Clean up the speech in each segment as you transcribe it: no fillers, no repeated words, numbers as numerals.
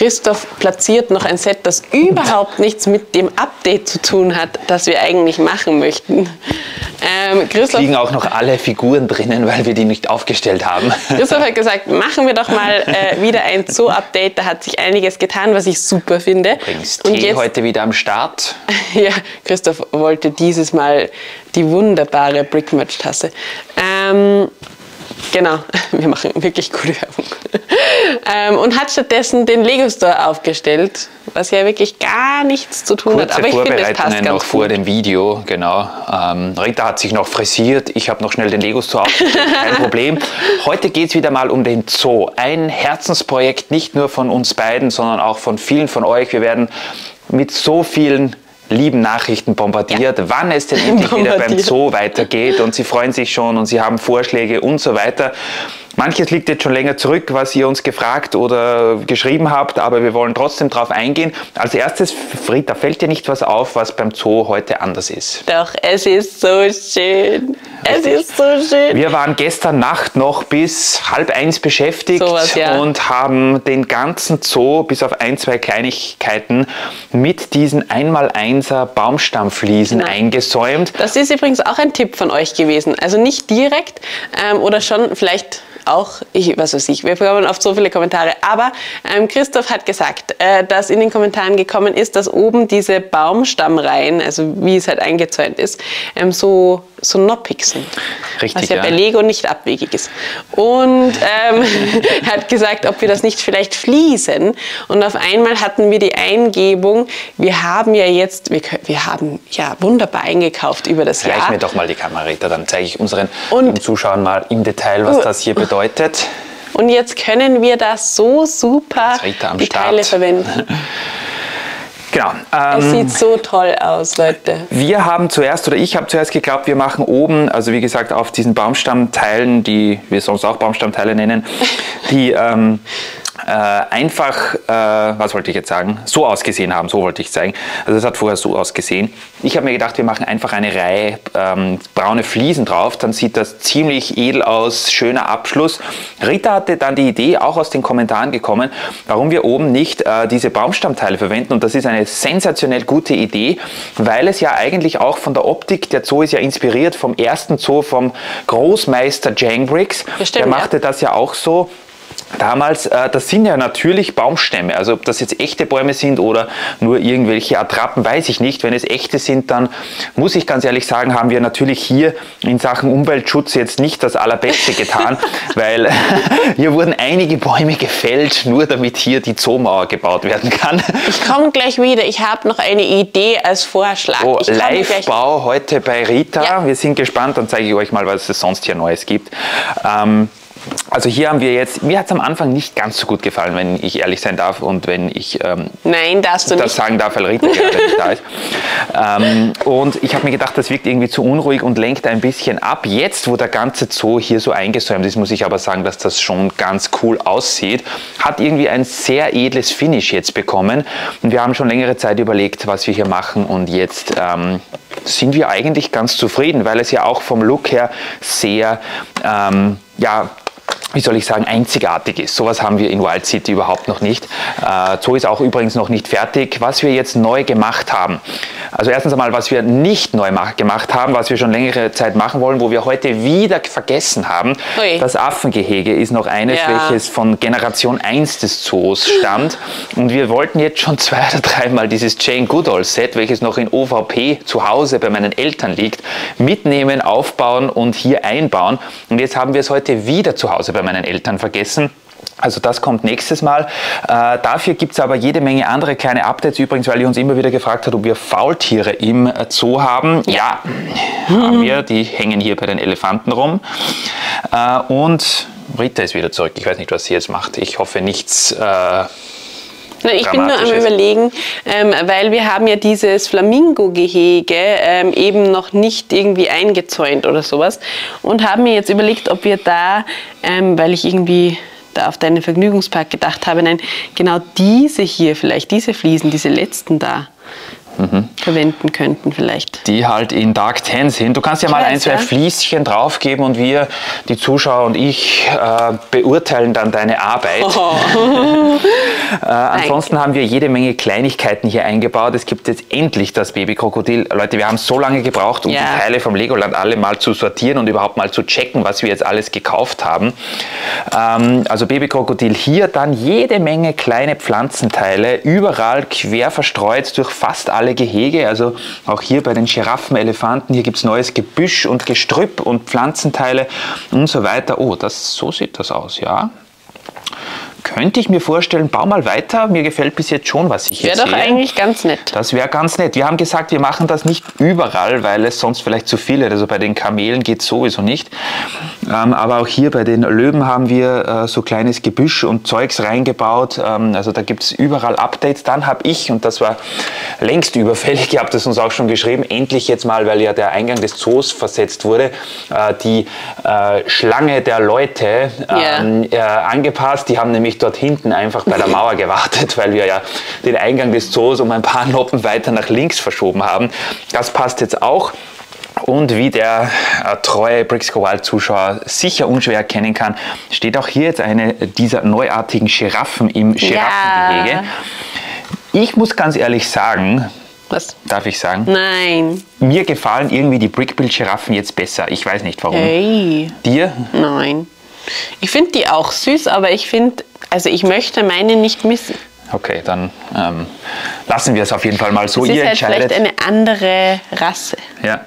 Christoph platziert noch ein Set, das überhaupt nichts mit dem Update zu tun hat, das wir eigentlich machen möchten. Es liegen auch noch alle Figuren drinnen, weil wir die nicht aufgestellt haben. Christoph hat gesagt, machen wir doch mal wieder ein Zoo-Update. Da hat sich einiges getan, was ich super finde. Übrigens, Tee heute wieder am Start. Ja, Christoph wollte dieses Mal die wunderbare Brickmatch-Tasse. Genau, wir machen wirklich coole Werbung. Und hat stattdessen den Lego Store aufgestellt, was ja wirklich gar nichts zu tun hat. Aber ich finde, es passt ganz noch vor dem Video, genau. Rita hat sich noch frisiert, ich habe noch schnell den Lego Store aufgestellt, kein Problem. Heute geht es wieder mal um den Zoo. Ein Herzensprojekt, nicht nur von uns beiden, sondern auch von vielen von euch. Wir werden mit so vielen lieben Nachrichten bombardiert, ja, wann es denn endlich wieder beim Zoo weitergeht, und sie freuen sich schon und sie haben Vorschläge und so weiter. Manches liegt jetzt schon länger zurück, was ihr uns gefragt oder geschrieben habt, aber wir wollen trotzdem darauf eingehen. Als erstes, Rita, fällt dir nicht was auf, was beim Zoo heute anders ist? Doch, es ist so schön. Es ist so schön. Wir waren gestern Nacht noch bis 12:30 beschäftigt und haben den ganzen Zoo, bis auf ein, zwei Kleinigkeiten, mit diesen 1x1er Baumstammfliesen eingesäumt. Das ist übrigens auch ein Tipp von euch gewesen. Also nicht direkt oder schon vielleicht auch, was weiß ich, wir bekommen oft so viele Kommentare, aber Christoph hat gesagt, dass in den Kommentaren gekommen ist, dass oben diese Baumstammreihen, also wie es halt eingezäunt ist, so noppig sind. Richtig, was ja bei Lego nicht abwegig ist. Und er hat gesagt, ob wir das nicht vielleicht fließen. Und auf einmal hatten wir die Eingebung, wir haben ja jetzt, wir haben ja wunderbar eingekauft über das Jahr. Reich mir doch mal die Kamera, Rita, dann zeige ich unseren Zuschauern mal im Detail, was das hier bedeutet. Und jetzt können wir das so super die Teile verwenden. Genau. Es sieht so toll aus, Leute. Wir haben zuerst, oder ich habe zuerst geglaubt, wir machen oben, also wie gesagt, auf diesen Baumstammteilen, die wir sonst auch Baumstammteile nennen, die einfach, was wollte ich jetzt sagen, so ausgesehen haben, so wollte ich zeigen. Also es hat vorher so ausgesehen. Ich habe mir gedacht, wir machen einfach eine Reihe braune Fliesen drauf, dann sieht das ziemlich edel aus, schöner Abschluss. Rita hatte dann die Idee, auch aus den Kommentaren gekommen, warum wir oben nicht diese Baumstammteile verwenden, und das ist eine sensationell gute Idee, weil es ja eigentlich auch von der Optik, der Zoo ist ja inspiriert vom ersten Zoo, vom Großmeister Jangbriggs, der machte das ja auch so. Damals, das sind ja natürlich Baumstämme, also ob das jetzt echte Bäume sind oder nur irgendwelche Attrappen, weiß ich nicht. Wenn es echte sind, dann muss ich ganz ehrlich sagen, haben wir natürlich hier in Sachen Umweltschutz jetzt nicht das Allerbeste getan, weil hier wurden einige Bäume gefällt, nur damit hier die Zoomauer gebaut werden kann. Ich komme gleich wieder, ich habe noch eine Idee als Vorschlag. Oh, Live-Bau heute bei Rita, ja. Wir sind gespannt, dann zeige ich euch mal, was es sonst hier Neues gibt. Also hier haben wir jetzt, mir hat es am Anfang nicht ganz so gut gefallen, wenn ich ehrlich sein darf und wenn ich Nein, darfst du das nicht sagen darf, weil Rita gerade nicht da ist. Und ich habe mir gedacht, das wirkt irgendwie zu unruhig und lenkt ein bisschen ab. Jetzt, wo der ganze Zoo hier so eingesäumt ist, muss ich aber sagen, dass das schon ganz cool aussieht. Hat irgendwie ein sehr edles Finish jetzt bekommen. Und wir haben schon längere Zeit überlegt, was wir hier machen, und jetzt sind wir eigentlich ganz zufrieden, weil es ja auch vom Look her sehr, ja, wie soll ich sagen, einzigartig ist. Sowas haben wir in Wild City überhaupt noch nicht. Zoo ist auch übrigens noch nicht fertig. Was wir jetzt neu gemacht haben, also erstens einmal, was wir nicht neu gemacht haben, was wir schon längere Zeit machen wollen, wo wir heute wieder vergessen haben, das Affengehege ist noch eines, welches von Generation 1 des Zoos stammt. Und wir wollten jetzt schon 2 oder 3 Mal dieses Jane Goodall Set, welches noch in OVP zu Hause bei meinen Eltern liegt, mitnehmen, aufbauen und hier einbauen. Und jetzt haben wir es heute wieder zu Hause bei meinen Eltern vergessen. Also das kommt nächstes Mal. Dafür gibt es aber jede Menge andere kleine Updates. Übrigens, weil ihr uns immer wieder gefragt habt, ob wir Faultiere im Zoo haben. Ja, haben wir. Die hängen hier bei den Elefanten rum. Und Rita ist wieder zurück. Ich weiß nicht, was sie jetzt macht. Ich hoffe nichts. Ich bin nur am Überlegen, weil wir haben ja dieses Flamingo-Gehege eben noch nicht irgendwie eingezäunt oder sowas, und haben mir jetzt überlegt, ob wir da, weil ich irgendwie da auf deinen Vergnügungspark gedacht habe, nein, genau diese hier vielleicht, diese Fliesen, diese letzten da, verwenden könnten vielleicht. Die halt in Dark Tan sind. Du kannst ja mal ein, zwei Flieschen draufgeben und wir, die Zuschauer und ich, beurteilen dann deine Arbeit. Ansonsten haben wir jede Menge Kleinigkeiten hier eingebaut. Es gibt jetzt endlich das Babykrokodil. Leute, wir haben so lange gebraucht, um die Teile vom Legoland alle mal zu sortieren und überhaupt mal zu checken, was wir jetzt alles gekauft haben. Also Babykrokodil hier, dann jede Menge kleine Pflanzenteile, überall quer verstreut durch fast alle Gehege. Also auch hier bei den Giraffen, Elefanten, hier gibt es neues Gebüsch und Gestrüpp und Pflanzenteile und so weiter. Oh, so sieht das aus, ja. Könnte ich mir vorstellen, bau mal weiter. Mir gefällt bis jetzt schon, was ich jetzt sehe. Wäre doch eigentlich ganz nett. Das wäre ganz nett. Wir haben gesagt, wir machen das nicht überall, weil es sonst vielleicht zu viel ist. Also bei den Kamelen geht es sowieso nicht. Aber auch hier bei den Löwen haben wir so kleines Gebüsch und Zeugs reingebaut. Also da gibt es überall Updates. Dann habe ich, und das war längst überfällig, ihr habt es uns auch schon geschrieben, endlich jetzt mal, weil ja der Eingang des Zoos versetzt wurde, die Schlange der Leute angepasst. Die haben nämlich dort hinten einfach bei der Mauer gewartet, weil wir ja den Eingang des Zoos um ein paar Noppen weiter nach links verschoben haben. Das passt jetzt auch. Und wie der treue Bricks Go Wild Zuschauer sicher unschwer erkennen kann, steht auch hier jetzt eine dieser neuartigen Giraffen im Giraffengehege. Ja. Ich muss ganz ehrlich sagen, was? Darf ich sagen? Nein. Mir gefallen irgendwie die Brickbill-Giraffen jetzt besser. Ich weiß nicht warum. Hey. Dir? Nein. Ich finde die auch süß, aber ich finde, also ich möchte meine nicht missen. Okay, dann lassen wir es auf jeden Fall mal so. Es ist halt vielleicht eine andere Rasse. Ja,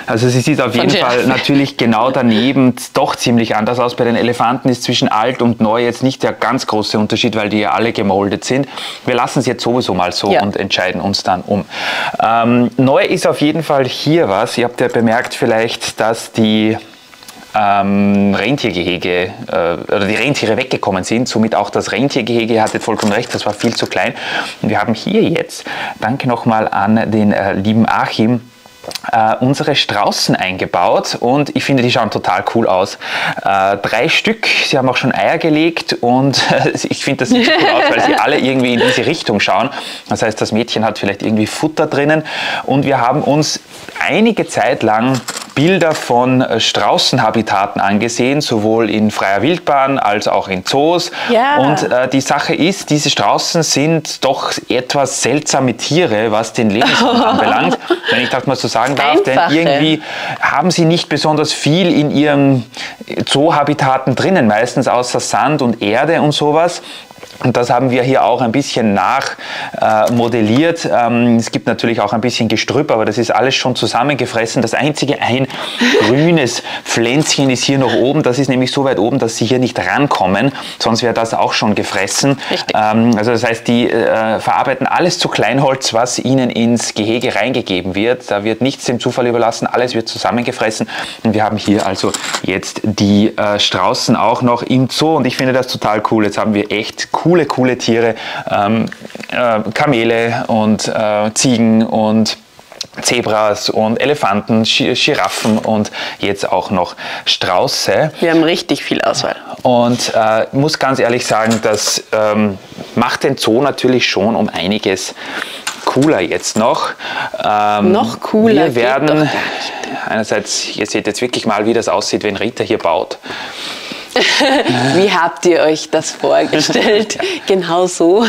also sie sieht auf jeden Fall natürlich genau daneben doch ziemlich anders aus. Bei den Elefanten ist zwischen alt und neu jetzt nicht der ganz große Unterschied, weil die ja alle gemoldet sind. Wir lassen es jetzt sowieso mal so und entscheiden uns dann um. Neu ist auf jeden Fall hier was. Ihr habt ja bemerkt vielleicht, dass die Rentiergehege oder die Rentiere weggekommen sind, somit auch das Rentiergehege, ihr hattet vollkommen recht, das war viel zu klein. Und wir haben hier jetzt, danke nochmal an den lieben Achim, unsere Straußen eingebaut und ich finde, die schauen total cool aus. 3 Stück, sie haben auch schon Eier gelegt und ich finde, das sieht cool aus, weil sie alle irgendwie in diese Richtung schauen. Das heißt, das Mädchen hat vielleicht irgendwie Futter drinnen und wir haben uns einige Zeit lang Bilder von Straußenhabitaten angesehen, sowohl in freier Wildbahn als auch in Zoos. Ja. Und die Sache ist, diese Straußen sind doch etwas seltsame Tiere, was den Lebensraum anbelangt, wenn ich das mal so sagen darf. Denn irgendwie haben sie nicht besonders viel in ihren Zoohabitaten drinnen, meistens außer Sand und Erde und sowas. Und das haben wir hier auch ein bisschen nachmodelliert. Es gibt natürlich auch ein bisschen Gestrüpp, aber das ist alles schon zusammengefressen. Das einzige ein grünes Pflänzchen ist hier noch oben. Das ist nämlich so weit oben, dass sie hier nicht rankommen. Sonst wäre das auch schon gefressen. Also das heißt, die verarbeiten alles zu Kleinholz, was ihnen ins Gehege reingegeben wird. Da wird nichts dem Zufall überlassen. Alles wird zusammengefressen. Und wir haben hier also jetzt die Straußen auch noch im Zoo. Und ich finde das total cool. Jetzt haben wir echt coole Tiere, Kamele und Ziegen und Zebras und Elefanten, Giraffen und jetzt auch noch Strauße. Wir haben richtig viel Auswahl. Und muss ganz ehrlich sagen, das macht den Zoo natürlich schon um einiges cooler jetzt noch. Noch cooler. Wir werden einerseits, ihr seht jetzt wirklich mal, wie das aussieht, wenn Rita hier baut. Wie habt ihr euch das vorgestellt? Genau so.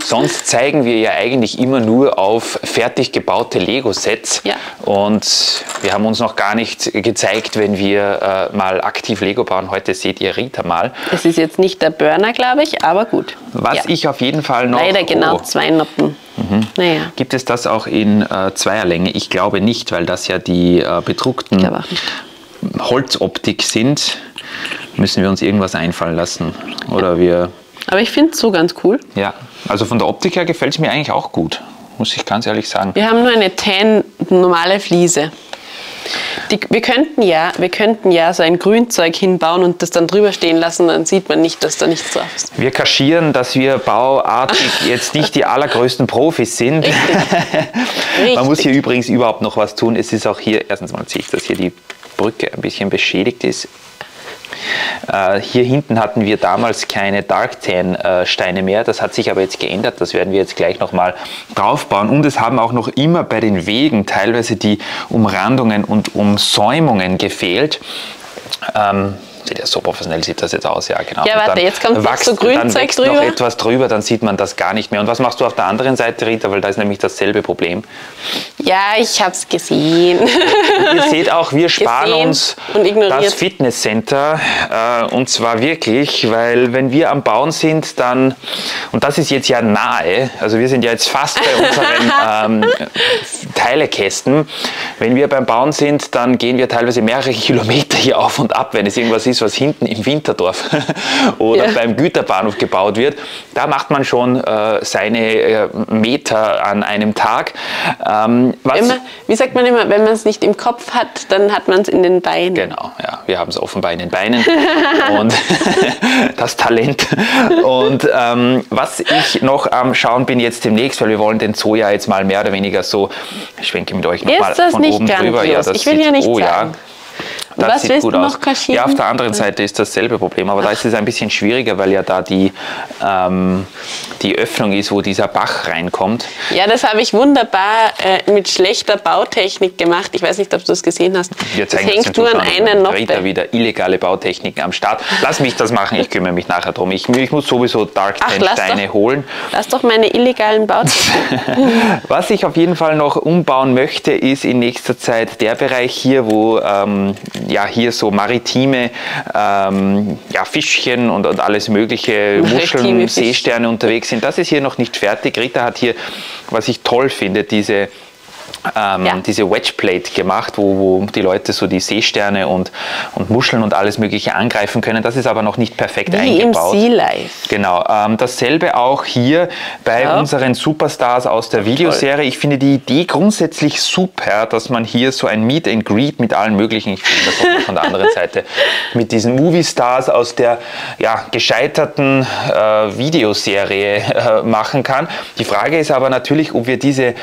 Sonst zeigen wir ja eigentlich immer nur auf fertig gebaute Lego-Sets. Ja. Und wir haben uns noch gar nicht gezeigt, wenn wir mal aktiv Lego bauen. Heute seht ihr Rita mal. Es ist jetzt nicht der Burner, glaube ich, aber gut. Was ich auf jeden Fall noch... Leider genau 2 Noppen. Naja. Gibt es das auch in Zweierlänge? Ich glaube nicht, weil das ja die bedruckten Holzoptik sind. Müssen wir uns irgendwas einfallen lassen. Oder wir... Aber ich finde es so ganz cool. Ja, also von der Optik her gefällt es mir eigentlich auch gut, muss ich ganz ehrlich sagen. Wir haben nur eine normale Fliese. Wir könnten ja so ein Grünzeug hinbauen und das dann drüber stehen lassen, dann sieht man nicht, dass da nichts drauf ist. Wir kaschieren, dass wir bauartig jetzt nicht die allergrößten Profis sind. Richtig. Man muss hier übrigens überhaupt noch was tun. Es ist auch hier, erstens mal sehe ich, dass hier die Brücke ein bisschen beschädigt ist. Hier hinten hatten wir damals keine Darktan-Steine mehr, das hat sich aber jetzt geändert, das werden wir jetzt gleich nochmal draufbauen und es haben auch noch immer bei den Wegen teilweise die Umrandungen und Umsäumungen gefehlt. So professionell sieht das jetzt aus, ja genau. Ja, warte, jetzt kommt noch so Grünzeug drüber. Noch etwas drüber, dann sieht man das gar nicht mehr. Und was machst du auf der anderen Seite, Rita? Weil da ist nämlich dasselbe Problem. Ja, ich habe es gesehen. Ihr seht auch, wir sparen uns das Fitnesscenter. Und zwar wirklich, weil wenn wir am Bauen sind, dann, und das ist jetzt ja nahe, also wir sind ja jetzt fast bei unseren Teilekästen. Wenn wir beim Bauen sind, dann gehen wir teilweise mehrere Kilometer hier auf und ab, wenn es irgendwas ist, was hinten im Winterdorf oder beim Güterbahnhof gebaut wird. Da macht man schon seine Meter an einem Tag. Wie sagt man immer, wenn man es nicht im Kopf hat, dann hat man es in den Beinen. Genau, ja, wir haben es offenbar in den Beinen und das Talent. Und was ich noch am Schauen bin jetzt demnächst, weil wir wollen den Zoo ja jetzt mal mehr oder weniger so, ich schwenke mit euch nochmal von oben drüber. Ja, das ich will ja nicht sagen. Das was sieht gut aus. Noch kaschieren? Ja, auf der anderen Seite ist dasselbe Problem, aber da ist es ein bisschen schwieriger, weil ja da die Öffnung ist, wo dieser Bach reinkommt. Ja, das habe ich wunderbar mit schlechter Bautechnik gemacht. Ich weiß nicht, ob du es gesehen hast. Wir zeigen das hängt nur an einen noch. Rita wieder illegale Bautechniken am Start. Lass mich das machen, ich kümmere mich nachher drum. Ich muss sowieso Dark-Steine holen. Lass doch meine illegalen Bautechniken. Was ich auf jeden Fall noch umbauen möchte, ist in nächster Zeit der Bereich hier, wo ja, hier so maritime Fischchen und alles mögliche, Muscheln, Seesterne unterwegs sind. Das ist hier noch nicht fertig. Rita hat hier, was ich toll finde, diese Wedgeplate gemacht, wo die Leute so die Seesterne und Muscheln und alles Mögliche angreifen können. Das ist aber noch nicht perfekt eingebaut. Wie im Sea Life. Genau. Dasselbe auch hier bei unseren Superstars aus der Videoserie. Ich finde die Idee grundsätzlich super, dass man hier so ein Meet and Greet mit allen möglichen, ich finde das auch von der anderen Seite, mit diesen Movie-Stars aus der gescheiterten Videoserie machen kann. Die Frage ist aber natürlich, ob wir diese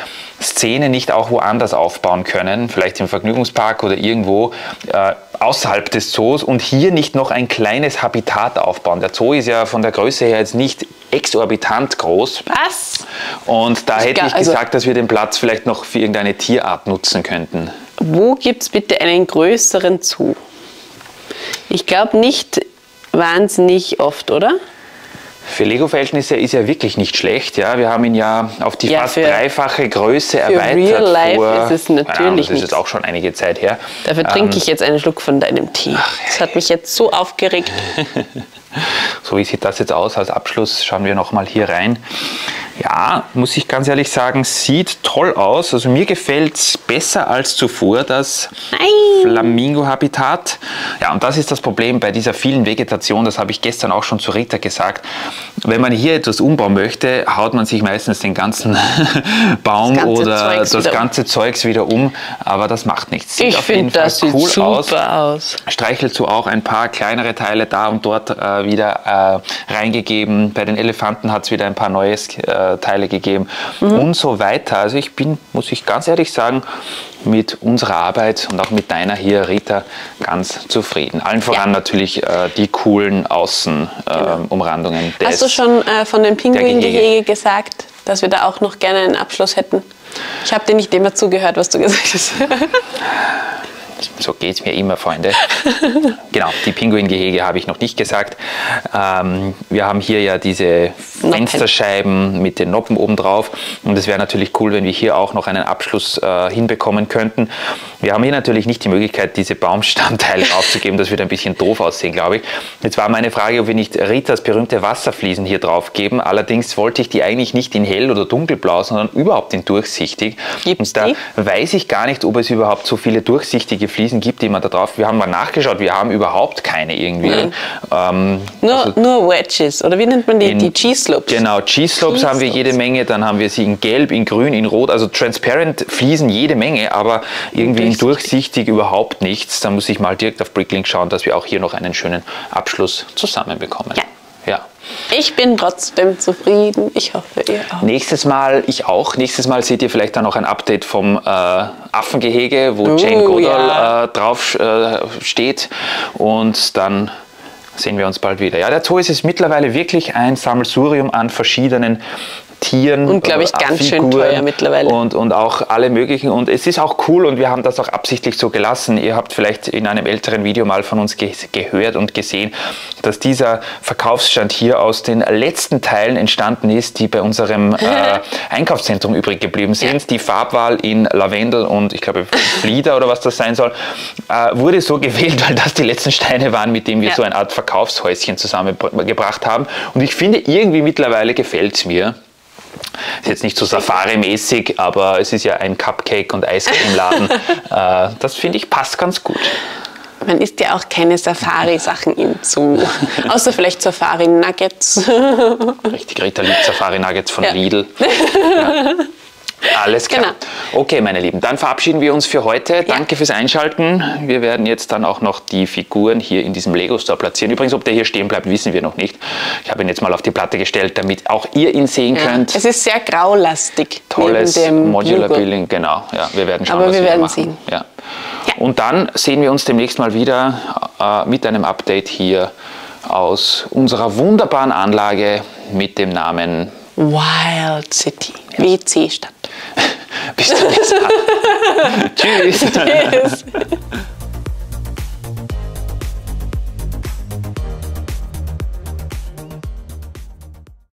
Szene nicht auch woanders aufbauen können, vielleicht im Vergnügungspark oder irgendwo außerhalb des Zoos und hier nicht noch ein kleines Habitat aufbauen. Der Zoo ist ja von der Größe her jetzt nicht exorbitant groß. Was? Und da hätte ich gesagt, dass wir den Platz vielleicht noch für irgendeine Tierart nutzen könnten. Wo gibt es bitte einen größeren Zoo? Ich glaube nicht wahnsinnig oft, oder? Für Lego-Verhältnisse ist er wirklich nicht schlecht. Ja? Wir haben ihn ja auf die fast dreifache Größe erweitert. Für Real Life ist es natürlich das ist jetzt auch schon einige Zeit her. Dafür trinke ich jetzt einen Schluck von deinem Tee. Das hat mich jetzt so aufgeregt. So, wie sieht das jetzt aus? Als Abschluss schauen wir noch mal hier rein. Ja, muss ich ganz ehrlich sagen, sieht toll aus. Also mir gefällt es besser als zuvor, das Flamingo-Habitat. Ja, und das ist das Problem bei dieser vielen Vegetation, das habe ich gestern auch schon zu Rita gesagt. Wenn man hier etwas umbauen möchte, haut man sich meistens den ganzen Baum oder das ganze Zeugs wieder um, aber das macht nichts. Sieht auf jeden Fall cool aus. Streichelt so auch ein paar kleinere Teile da und dort wieder reingegeben. Bei den Elefanten hat es wieder ein paar neue Teile gegeben und so weiter. Also ich bin, muss ich ganz ehrlich sagen, mit unserer Arbeit und auch mit deiner hier, Rita, ganz zufrieden. Allen voran natürlich die coolen Außenumrandungen. Hast du schon von den Pinguingehege gesagt, dass wir da auch noch gerne einen Abschluss hätten? Ich habe dir nicht immer zugehört, was du gesagt hast. So geht es mir immer, Freunde. Genau, die Pinguingehege habe ich noch nicht gesagt. Wir haben hier ja diese Fensterscheiben mit den Noppen oben drauf. Und es wäre natürlich cool, wenn wir hier auch noch einen Abschluss hinbekommen könnten. Wir haben hier natürlich nicht die Möglichkeit, diese Baumstammteile aufzugeben. Das würde ein bisschen doof aussehen, glaube ich. Jetzt war meine Frage, ob wir nicht Ritas berühmte Wasserfliesen hier drauf geben. Allerdings wollte ich die eigentlich nicht in hell oder dunkelblau, sondern überhaupt in durchsichtig. Und da weiß ich gar nicht, ob es überhaupt so viele durchsichtige Fliesen gibt, die man da drauf. Wir haben mal nachgeschaut, wir haben überhaupt keine irgendwie. Nur Wedges, oder wie nennt man die? Die G-Slopes. Genau, G-Slopes haben wir jede Menge, dann haben wir sie in Gelb, in Grün, in Rot, also Transparent Fliesen jede Menge, aber irgendwie in durchsichtig überhaupt nichts. Da muss ich mal direkt auf Bricklink schauen, dass wir auch hier noch einen schönen Abschluss zusammenbekommen. Ja. Ich bin trotzdem zufrieden. Ich hoffe, ihr auch. Nächstes Mal, ich auch. Nächstes Mal seht ihr vielleicht dann noch ein Update vom Affengehege, wo Jane Goodall drauf steht. Und dann sehen wir uns bald wieder. Ja, der Zoo ist mittlerweile wirklich ein Sammelsurium an verschiedenen Tieren. Und glaube ich ganz schön teuer mittlerweile. Und auch alle möglichen. Und es ist auch cool und wir haben das auch absichtlich so gelassen. Ihr habt vielleicht in einem älteren Video mal von uns gehört und gesehen, dass dieser Verkaufsstand hier aus den letzten Teilen entstanden ist, die bei unserem Einkaufszentrum übrig geblieben sind. Ja. Die Farbwahl in Lavendel und ich glaube Flieder oder was das sein soll, wurde so gewählt, weil das die letzten Steine waren, mit denen wir so eine Art Verkaufshäuschen zusammengebracht haben. Und ich finde, irgendwie mittlerweile gefällt es mir. Ist jetzt nicht so Safari-mäßig, aber es ist ja ein Cupcake- und Eiscremeladen. Das finde ich passt ganz gut. Man isst ja auch keine Safari-Sachen im Zoo. Außer vielleicht Safari-Nuggets. Richtig, Rita liebt Safari-Nuggets von Lidl. Ja. Alles klar. Genau. Okay, meine Lieben, dann verabschieden wir uns für heute. Danke fürs Einschalten. Wir werden jetzt dann auch noch die Figuren hier in diesem Lego-Store platzieren. Übrigens, ob der hier stehen bleibt, wissen wir noch nicht. Ich habe ihn jetzt mal auf die Platte gestellt, damit auch ihr ihn sehen könnt. Es ist sehr graulastig. Tolles Modular Building, genau. Ja, wir werden schauen, aber was wir werden sehen. Ja. Und dann sehen wir uns demnächst mal wieder mit einem Update hier aus unserer wunderbaren Anlage mit dem Namen Wild City. WC statt. Bis zum nächsten Mal. Tschüss. Tschüss.